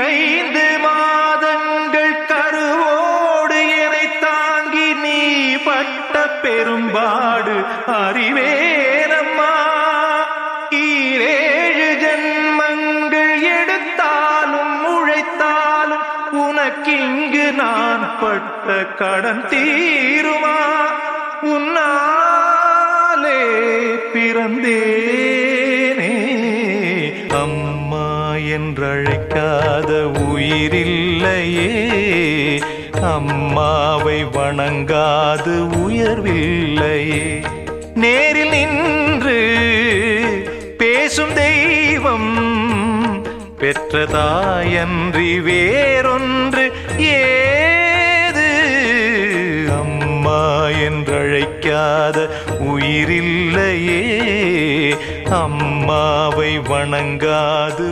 5 மாதங்கள் கருவோடு என்னை தாங்கி நீ பட்ட பெரும்பாடு அறிவேனம்மா. 7 ஜன்மங்கள் எடுத்தாலும் உழைத்தாலும் உனக்கிங்கு நான் பட்ட கடன் தீருமா? உன்னாலே பிறந்தேனே. அம்மா என்றழைக்காத உயிரில்லையே, அம்மாவை வணங்காது உயர்வில்லையே. நேரில் நின்று பேசும் தெய்வம் பெற்றதாயன்றி வேறொன்று ஏது? அம்மா என்றழைக்காத உயிரில்லையே, அம்மாவை வணங்காது